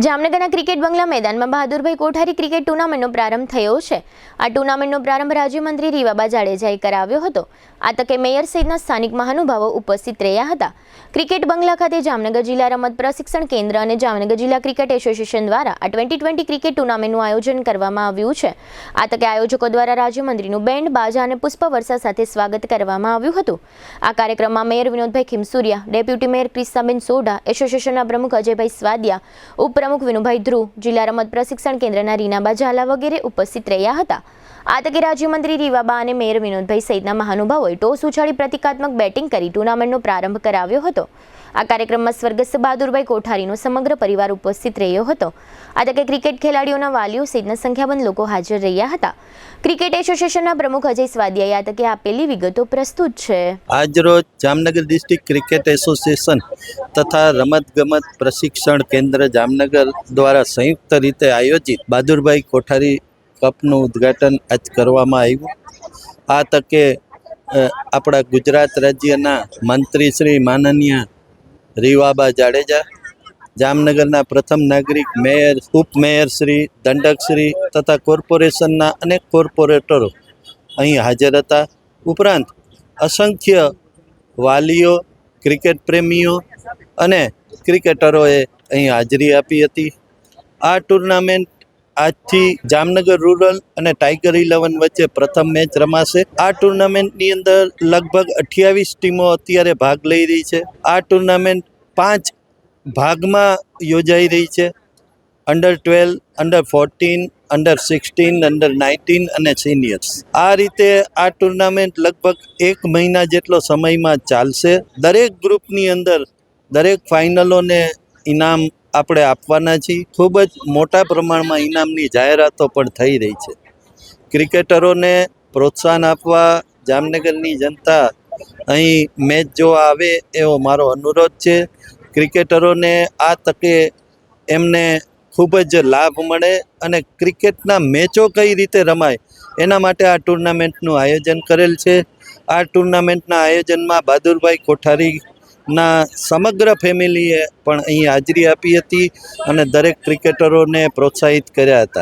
જામનગરના ક્રિકેટ બંગલા મેદાનમાં બહાદુરભાઈ કોઠારી ક્રિકેટ ટુર્નામેન્ટનો પ્રારંભ થયો છે। આ ટુર્નામેન્ટનો પ્રારંભ રાજ્યમંત્રી રીવાબા જાડેજાએ કરાવ્યો હતો। આ તકે મેયર સહિતના સ્થાનિક મહાનુભાવો ઉપસ્થિત રહ્યા હતા। ક્રિકેટ બંગલા ખાતે જામનગર જિલ્લા રમત પ્રશિક્ષણ કેન્દ્ર અને જામનગર જિલ્લા ક્રિકેટ એસોસિએશન દ્વારા આ 2020 ક્રિકેટ ટુર્નામેન્ટનું આયોજન કરવામાં આવ્યું છે। આ તકે આયોજકો દ્વારા રાજ્યમંત્રીનું બેન્ડ બાજા અને પુષ્પવર્ષા સાથે સ્વાગત કરવામાં આવ્યું હતું। આ કાર્યક્રમમાં mayor Vinodbhai Khimsuriya, deputy mayor Kristaben Sodha, એસોસિએશનના પ્રમુખ અજયભાઈ સ્વાદિયા, પ્રમુખ વિનુભાઈ ધ્રુવ, જિલ્લા રમત પ્રશિક્ષણ કેન્દ્રના રીનાબા ઝાલા વગેરે ઉપસ્થિત રહ્યા હતા। આ તકે રાજ્યમંત્રી રીવાબા અને મેયર વિનોદભાઈ સહિતના મહાનુભાવોએ ટોસ ઉછાળી પ્રતિકાત્મક બેટિંગ કરી ટુર્નામેન્ટનો પ્રારંભ કરાવ્યો હતો। આ કાર્યક્રમમાં સ્વર્ગસ્થ બહાદુરભાઈ કોઠારીનો સમગ્ર પરિવાર ઉપસ્થિત રહ્યો હતો। આ તકે ક્રિકેટ ખેલાડીઓના વાલીઓ સહિતના સંખ્યાબંધ લોકો હાજર રહ્યા હતા। ક્રિકેટ એસોસિએશનના પ્રમુખ અજય સ્વાદિયાએ આ તકે આપેલી વિગતો પ્રસ્તુત છે। આજરોજ જામનગર ડિસ્ટ્રિક્ટ ક્રિકેટ એસોસિએશન તથા રમતગમત પ્રશિક્ષણ કેન્દ્ર જામનગર દ્વારા સંયુક્ત રીતે આયોજિત બહાદુરભાઈ કોઠારી કપનું ઉદ્ઘાટન આજ કરવામાં આવ્યું। આ તકે આપણા ગુજરાત રાજ્યના મંત્રી શ્રી માનનીય રીવાબા જાડેજા, જામનગરના પ્રથમ નાગરિક મેયર, ઉપમેયર શ્રી, દંડક શ્રી તથા કોર્પોરેશનના અનેક કોર્પોરેટરો અહીં હાજર હતા। ઉપરાંત અસંખ્ય વાલીઓ, ક્રિકેટ પ્રેમીઓ અને ક્રિકેટરોએ અહીં હાજરી આપી હતી। આ ટુર્નામેન્ટ આજથી જામનગર રૂરલ અને ટાઈગર 11 વચ્ચે પ્રથમ મેચ રમાશે। આ ટુર્નામેન્ટની અંદર લગભગ 28 ટીમો અત્યારે ભાગ લઈ રહી છે। આ ટુર્નામેન્ટ 5 ભાગમાં યોજાઈ રહી છે: અંડર 12, અંડર 14, અંડર 16, અંડર 19 અને સિનિયર્સ। આ રીતે આ ટુર્નામેન્ટ લગભગ 1 મહિના જેટલો સમયમાં ચાલશે। દરેક ગ્રુપની અંદર દરેક ફાઇનલોને ઇનામ આપણે આપવાના છીએ। ખૂબ જ મોટા પ્રમાણમાં ઇનામની જાહેરાતો પણ થઈ રહી છે। ક્રિકેટરોને પ્રોત્સાહન આપવા જામનગરની જનતા અહીં મેચ જોવા આવે એવો મારો અનુરોધ છે। ક્રિકેટરોને આ તકે એમને ખૂબ જ લાભ મળે અને ક્રિકેટના મેચો કઈ રીતે રમાય એના માટે આ ટુર્નામેન્ટનું આયોજન કરેલ છે। આ ટુર્નામેન્ટના આયોજનમાં બહાદુરભાઈ કોઠારીના સમગ્ર ફેમિલીએ પણ અહીં હાજરી આપી હતી અને દરેક ક્રિકેટરોને પ્રોત્સાહિત કર્યા હતા।